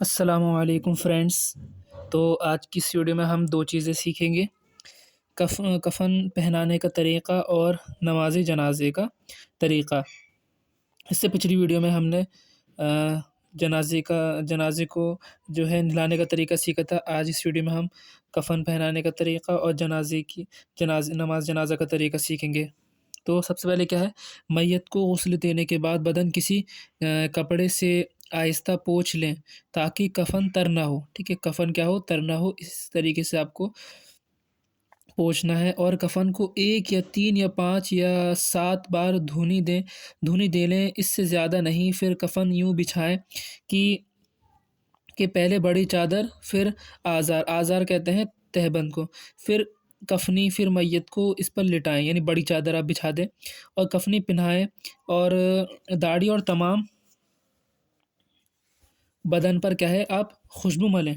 السلام علیکم فرینڈس۔ تو آج کی اس ویڈیو میں ہم دو چیزیں سیکھیں گے، کفن پہنانے کا طریقہ اور نماز جنازے کا طریقہ۔ اس سے پچھلی ویڈیو میں ہم نے جنازے کو جو ہے نہلانے کا طریقہ سیکھا تھا۔ آج اس ویڈیو میں ہم کفن پہنانے کا طریقہ اور نماز جنازہ کا طریقہ سیکھیں گے۔ تو سب سے پہلے کیا ہے، میت کو غسل دینے کے بعد بدن کسی کپڑے سے آہستہ پوچھ لیں تاکہ کفن تر نہ ہو۔ ٹھیک ہے، کفن کیا ہو، تر نہ ہو، اس طریقے سے آپ کو پوچھنا ہے۔ اور کفن کو 1 یا 3 یا 5 یا 7 بار دھونی دے لیں، اس سے زیادہ نہیں۔ پھر کفن یوں بچھائیں کہ پہلے بڑی چادر، پھر آزار کہتے ہیں تہبند کو، پھر کفنی، پھر میت کو اس پر لٹائیں، یعنی بڑی چادر آپ بچھا دیں اور کفنی پہنائیں، اور داڑھی اور تمام بدن پر کیا ہے آپ خوشبو ملیں،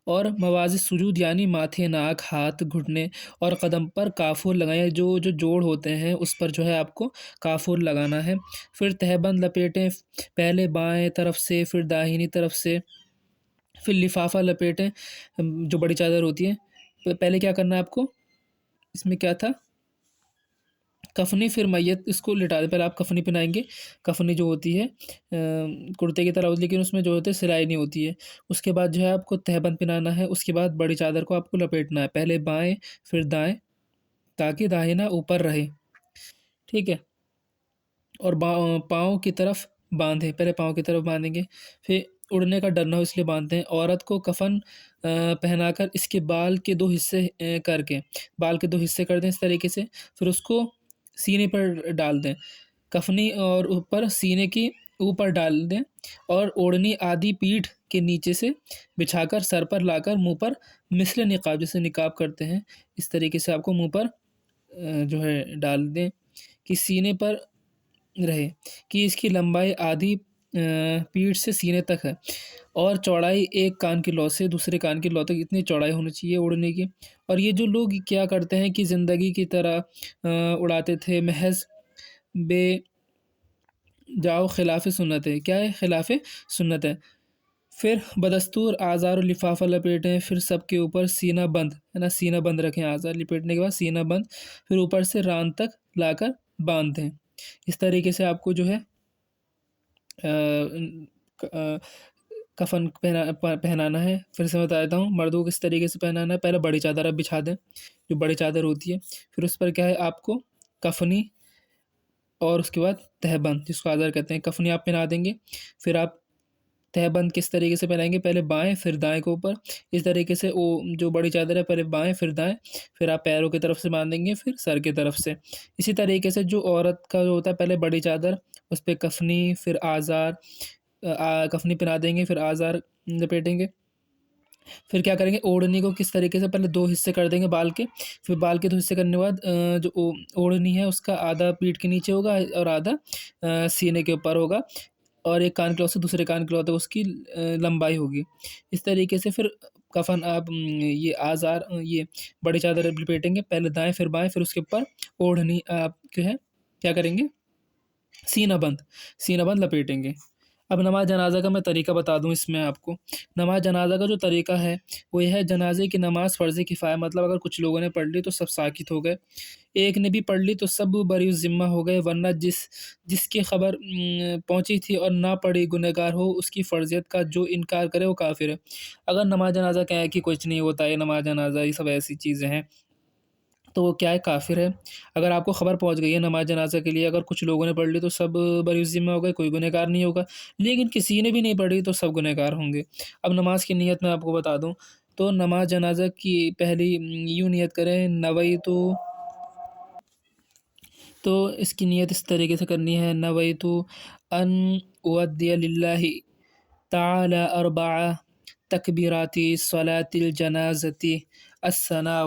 اور مواضع سجود یعنی ماتھے، ناک، ہاتھ، گھٹنے اور قدم پر کافور لگائیں۔ جو جوڑ ہوتے ہیں اس پر جو ہے آپ کو کافور لگانا ہے۔ پھر تہبند لپیٹیں، پہلے بائیں طرف سے، پھر داہنی طرف سے، پھر لفافہ لپیٹیں جو بڑی چادر ہوتی ہے۔ پہلے کیا کرنا ہے آپ کو، اس میں کیا تھا، کفنی، پھر میت اس کو لٹا دیں۔ پہلے آپ کفنی پہنائیں گے، کفنی جو ہوتی ہے کرتے کی طرح ہوتی ہے لیکن اس میں جو ہوتے ہے سلائی نہیں ہوتی ہے۔ اس کے بعد جو ہے آپ کو تہبند پہنانا ہے، اس کے بعد بڑی چادر کو آپ کو لپیٹنا ہے، پہلے بائیں پھر دائیں تاکہ داہنا اوپر رہے۔ ٹھیک ہے، اور پاؤں کی طرف باندھیں، پہلے پاؤں کی طرف باندھیں گے، پھر اڑنے کا ڈر نہ ہو اس لیے باندھتے ہیں۔ عورت کو کفن پہنا کر اس کے بال کے دو حصے کر دیں اس طریقے سے، پھر اس کو سینے پر ڈال دیں، کفنی اور اوپر سینے کی اوپر ڈال دیں، اور اوڑھنی آدھی پیٹھ کے نیچے سے بچھا کر سر پر لا کر منہ پر مثل نقاب، جیسے نقاب کرتے ہیں اس طریقے سے آپ کو منہ پر جو ہے ڈال دیں کہ سینے پر رہے، کہ اس کی لمبائی آدھی پیٹھ سے سینے تک ہے، اور چوڑائی ایک کان کی لو سے دوسرے کان کی لو تک اتنی چوڑائی ہونی چاہیے اوڑھنے کی۔ اور یہ جو لوگ کیا کرتے ہیں کہ زندگی کی طرح اڑاتے تھے، محض بے جاؤ خلاف سنت ہے، کیا ہے، خلاف سنت ہے۔ پھر بدستور آزار و لفافہ لپیٹیں، پھر سب کے اوپر سینہ بند ہے نا، سینہ بند رکھیں، آزار لپیٹنے کے بعد سینہ بند، پھر اوپر سے ران تک لا کر باندھ دیں۔ اس طریقے سے آپ کو جو ہے کفن پہنانا ہے۔ پھر سے بتا دیتا ہوں، مردوں کو کس طریقے سے پہنانا ہے۔ پہلے بڑی چادر آپ بچھا دیں، جو بڑی چادر ہوتی ہے، پھر اس پر کیا ہے آپ کو کفنی، اور اس کے بعد تہبند جس کو آزار کہتے ہیں، کفنی آپ پہنا دیں گے۔ پھر آپ تہبند کس طریقے سے پہنائیں گے، پہلے بائیں پھر دائیں کے اوپر، اس طریقے سے جو بڑی چادر ہے پہلے بائیں پھر دائیں، پھر آپ پیروں کی طرف سے باندھیں گے، پھر سر کی طرف سے۔ اسی طریقے سے جو عورت کا جو ہوتا ہے، پہلے بڑی چادر، اس پہ کفنی، پھر آزار، کفنی پہنا دیں گے، پھر آزار لپیٹیں گے۔ پھر کیا کریں گے، اوڑھنی کو کس طریقے سے پہلے 2 حصے کر دیں گے بال کے، پھر بال کے 2 حصے کرنے کے بعد جو اوڑھنی ہے اس کا آدھا پیٹھ کے نیچے ہوگا اور آدھا سینے کے اوپر ہوگا، اور ایک کان کے لو سے دوسرے کان کے لو تک اس کی لمبائی ہوگی۔ اس طریقے سے پھر کفن آپ یہ آزار، یہ بڑی چادر لپیٹیں گے، پہلے دائیں پھر بائیں، پھر اس کے اوپر اوڑھنی آپ جو ہے کیا کریں گے، سینہ بند لپیٹیں گے۔ اب نماز جنازہ کا میں طریقہ بتا دوں اس میں آپ کو۔ نماز جنازہ کا جو طریقہ ہے وہ یہ ہے، جنازے کی نماز فرض کفایہ، مطلب اگر کچھ لوگوں نے پڑھ لی تو سب ساکت ہو گئے، ایک نے بھی پڑھ لی تو سب بری الذمہ ہو گئے، ورنہ جس کی خبر پہنچی تھی اور نہ پڑھی گنہگار ہو، اس کی فرضیت کا جو انکار کرے وہ کافر ہے۔ اگر نماز جنازہ کیا ہے کہ کچھ نہیں ہوتا ہے، نماز جنازہ یہ سب ایسی چیزیں ہیں، تو وہ کیا ہے، کافر ہے۔ اگر آپ کو خبر پہنچ گئی ہے نماز جنازہ کے لیے، اگر کچھ لوگوں نے پڑھ لی تو سب بری الذمہ ہو گئے، کوئی گنہگار نہیں ہوگا، لیکن کسی نے بھی نہیں پڑھی تو سب گنہگار ہوں گے۔ اب نماز کی نیت میں آپ کو بتا دوں، تو نماز جنازہ کی پہلی یوں نیت کریں، نویتو، تو اس کی نیت اس طریقے سے کرنی ہے، نویتو ان اودی للہ تعالی 4 تکبیرات صلاۃ الجنازۃ الثناء۔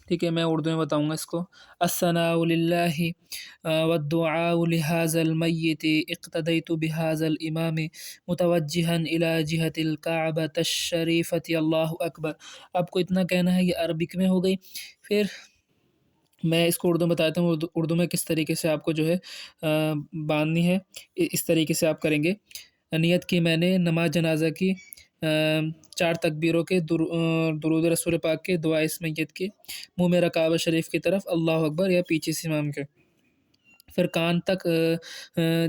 ٹھیک ہے، میں اردو میں بتاؤں گا اس کو۔ الثناء للہ والدعاء لهذا المیت، اقتدیت بهذا الامام متوجہا الى جہۃ الکعبۃ الشریفۃ، اللہ اکبر۔ آپ کو اتنا کہنا ہے، یہ عربک میں ہو گئی۔ پھر میں اس کو اردو میں بتاتا ہوں، اردو میں کس طریقے سے آپ کو جو ہے باندھنی ہے، اس طریقے سے آپ کریں گے۔ نیت کی میں نے نماز جنازہ کی 4 तकबीरों के दुरूद रसूल पाक के, दुआ इस मैयत के, मुँह में रकाबा शरीफ की तरफ, अल्लाहु अकबर या पीछे से इमाम के। फिर कान तक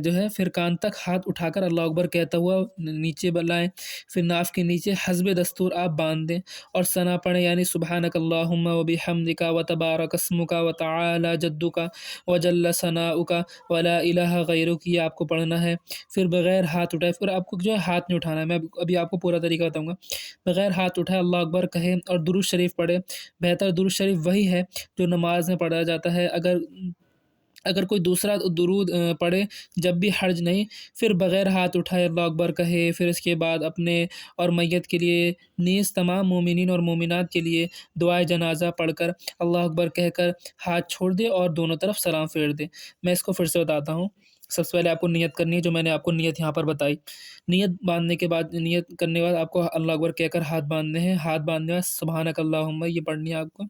जो है फिर कान तक हाथ उठाकर अल्लाह अकबर कहता हुआ नीचे लाएँ। फिर नाफ के नीचे हस्ब दस्तूर आप बाँध दें और सना पढ़ें, यानी सुब्हानक अल्लाहुम्मा व बिहम्दिका व तबारक अस्मुका व तआला जद्दुका व जल्ल सनाउका व ला इलाहा गैरुक, ये आपको पढ़ना है। फिर बग़ैर हाथ उठाए, फिर आपको जो है हाथ नहीं उठाना है, मैं अभी आपको पूरा तरीका बताऊँगा। बग़ैर हाथ उठाए अल्लाह अकबर कहें और दुरूद शरीफ पढ़ें। बेहतर दुरूद शरीफ वही है जो नमाज़ में पढ़ा जाता है। अगर अगर कोई दूसरा दुरूद पढ़े जब भी हर्ज नहीं। फिर बग़ैर हाथ उठाए अल्लाह अकबर कहे। फिर इसके बाद अपने और मैयत के लिए नीज़ तमाम मोमिनीन और मोमिनात के लिए दुआए जनाज़ा पढ़कर अल्लाह अकबर कहकर हाथ छोड़ दे और दोनों तरफ सलाम फेर दे। मैं इसको फिर से बताता हूँ। सबसे पहले आपको नियत करनी है, जो मैंने आपको नियत यहाँ पर बताई। नियत बाँधने के बाद, नियत करने के बाद आपको अल्लाह अकबर कहकर हाथ बाँधने हैं। हाथ बाँधने के बाद सुब्हानक अल्लाहुम्मा ये पढ़नी है आपको।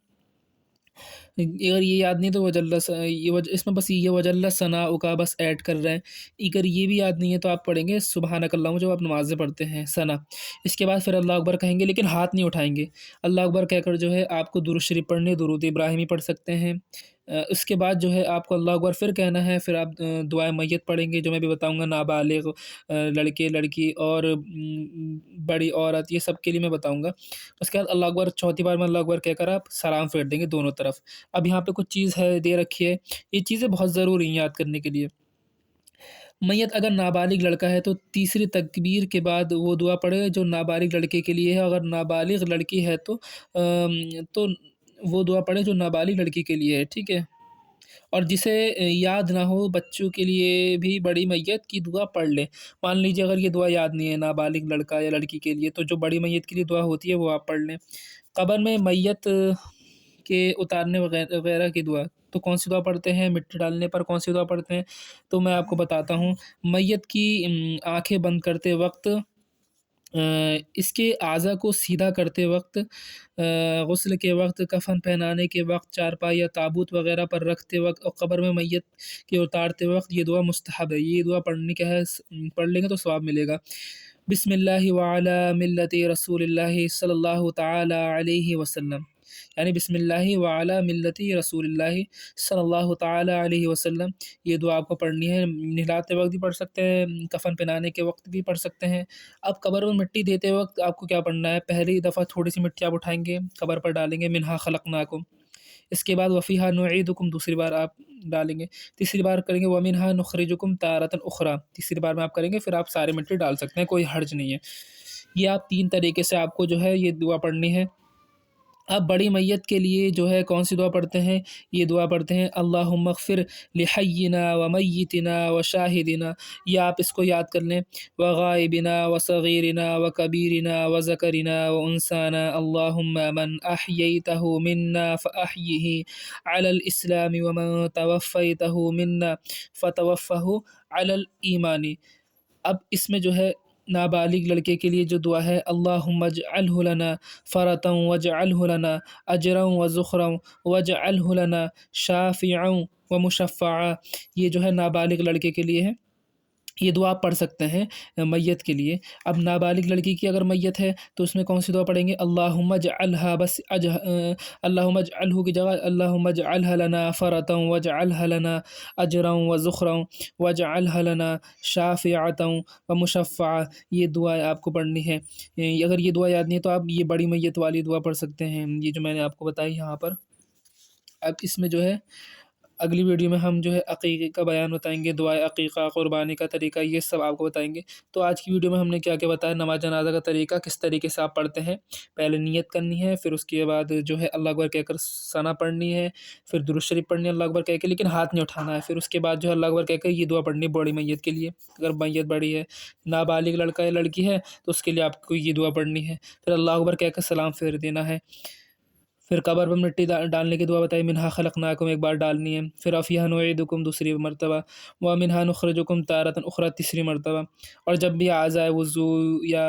अगर ये याद नहीं तो वजल्ल स ये वज इसमें बस ये वजल्ल सनाउ का बस ऐड कर रहे हैं। अगर ये भी याद नहीं है तो आप पढ़ेंगे सुबहानक अल्लाहुम्मा, जो आप नमाज़ में पढ़ते हैं सना। इसके बाद फिर अल्लाह अकबर कहेंगे, लेकिन हाथ नहीं उठाएँगे। अल्लाह अकबर कहकर जो है आपको दुरूद शरीफ पढ़नी है, दुरूद इब्राहिमी पढ़ सकते हैं। उसके बाद जो है आपको अल्लाह अकबर फिर कहना है। फिर आप दुआए मैयत पढ़ेंगे, जो मैं भी बताऊँगा। नाबालिग लड़के लड़की और बड़ी औरत, ये सब के लिए मैं बताऊँगा। उसके बाद अल्लाह अकबर चौथी बार में अल्लाह अकबर कहकर आप सलाम फेर देंगे दोनों तरफ। अब यहाँ पे कुछ चीज़ है दे रखी है, ये चीज़ें बहुत ज़रूरी हैं याद करने के लिए। मैयत अगर नाबालिग लड़का है तो तीसरी तकबीर के बाद वो दुआ पढ़े जो नाबालिग लड़के के लिए है। अगर नाबालिग लड़की है तो वो दुआ पढ़े जो नाबालिग लड़की के लिए है, ठीक है? और जिसे याद ना हो बच्चों के लिए भी बड़ी मैयत की दुआ पढ़ लें। मान लीजिए अगर ये दुआ याद नहीं है नाबालिग लड़का या लड़की के लिए, तो जो बड़ी मैयत के लिए दुआ होती है वो आप पढ़ लें। कब्र में मैयत के उतारने वगैरह की दुआ, तो कौन-सी दुआ पढ़ते हैं? मिट्टी डालने पर कौन-सी दुआ पढ़ते हैं? तो मैं आपको बताता हूँ। मैयत की आँखें बंद करते वक़्त, इसके अज़ा को सीधा करते वक़्त, गुस्ल के वक़्त, कफ़न पहनाने के वक़्त, चारपाई या ताबूत वग़ैरह पर रखते वक़्त और कब्र में मैयत के उतारते वक़्त ये दुआ मुस्तहब है। ये दुआ पढ़नी क्या है, पढ़ लेंगे तो सवाब मिलेगा। बिस्मिल्लाहि व अला मिल्लति रसूलिल्लाहि सल्लल्लाहु तआला अलैहि वसल्लम, यानी बिस्मिल्लाहि व अला मिल्लति रसूलिल्लाहि सल्लल्लाहु तआला अलैहि वसल्लम। ये दुआ आपको पढ़नी है। नहलाते वक़्त भी पढ़ सकते हैं, कफ़न पहनाने के वक़्त भी पढ़ सकते हैं। अब कब्र में मिट्टी देते वक़्त आपको क्या पढ़ना है? पहली दफ़ा थोड़ी-सी मिट्टी आप उठाएँगे, कब्र पर डालेंगे, मिन्हा खलक़नाकुम। इसके बाद वफ़ीहा नुईदुकुम, दूसरी बार आप डालेंगे। तीसरी बार करेंगे व मिन्हा नुख़रिजुकुम तारतन उख़रा, तीसरी बार में आप करेंगे, फिर आप सारी मिट्टी डाल सकते हैं, कोई हर्ज नहीं है। ये आप 3 तरीके से आपको जो है ये दुआ पढ़नी है। अब बड़ी मैयत के लिए जो है कौन-सी दुआ पढ़ते हैं? ये दुआ पढ़ते हैं अल्लाहुम्मा अग़फ़िर लिहय्यिना व मय्यितिना व शाहिदिना। ये आप इसको याद कर लें। व गाइबिना व सग़ीरिना व कबीरिना व ज़करिना व उनसाना अल्लाहुम्मा मन अहयैतहु मिन्ना फ़अहयिही अलल इस्लामी व मन तवफ़्फ़ैतहु मिन्ना फ़तवफ़्फ़हु अलल ईमानी। अब इसमें जो है नाबालिग लड़के के लिए जो दुआ है, अल्लाहुम्मा अजअलहु लना फ़रतन वजअलहु लना अजरन व ज़ुख़रन वजअलहु लना शाफ़िअन व मुशफ़्फ़अ। ये जो है नाबालिग लड़के के लिए है। ये दुआ आप पढ़ सकते हैं मैयत के लिए। अब नाबालिग लड़की की अगर मैयत है तो उसमें कौन-सी दुआ पढ़ेंगे? अल्लाहुम्मा अजअलहु की जगह अल्लाहुम्मा अजअलहा लना फ़रतन वजअलहा लना अजरन व ज़ुख़रन वजअलहा लना शाफ़िअतन व मुशफ़्फ़अ। ये दुआएँ आपको पढ़नी है। अगर ये दुआ याद नहीं है तो आप ये बड़ी मैयत वाली दुआ पढ़ सकते हैं, ये जो मैंने आपको बताई यहाँ पर। अब इसमें जो है अगली वीडियो में हम जो है अक़ीक़े का बयान बताएँगे, दुआए अक़ीक़ा, क़ुरबानी का तरीका, ये सब आपको बताएँगे। तो आज की वीडियो में हमने क्या-क्या बताया, नमाज़ जनाज़ा का तरीका, किस तरीके से आप पढ़ते हैं। पहले नियत करनी है, फिर उसके बाद जो है अल्लाह अकबर कहकर सना पढ़नी है, फिर दुरूद शरीफ पढ़नी है अल्लाह अकबर कह के, लेकिन हाथ नहीं उठाना है। फिर उसके बाद जो है अल्लाह अकबर कहकर ये दुआ पढ़नी है बड़ी मैयत के लिए। अगर मैयत बड़ी है, नाबालिग लड़का या लड़की है तो उसके लिए आपको ये दुआ पढ़नी है। फिर अल्लाह अकबर कहकर सलाम फेर देना है। फिर कब्र पर मिट्टी डालने की दुआ बताई, मिन्हा खलक़नाकुम एक बार डालनी है। फिर फ़ीहा नुईदुकुम दूसरी मरतबा, व मिन्हा नुख़रिजुकुम तारतन उख़रा तीसरी मरतबा। और जब भी आ जाए वुज़ू या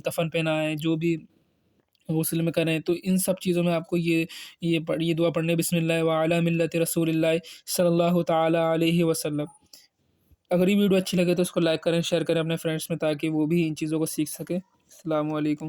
कफ़न पहनाएँ, जो भी गुस्ल में करें, तो इन सब चीज़ों में आपको ये दुआ पढ़नी है, बिस्मिल्लाह व अला मिल्लति रसूलिल्लाहि सल्लल्लाहु तआला अलैहि वसल्लम। अगर ये वीडियो अच्छी लगे तो इसको लाइक करें, शेयर करें अपने फ्रेंड्स में, ताकि वो भी इन चीज़ों को सीख सकें। السلام علیکم۔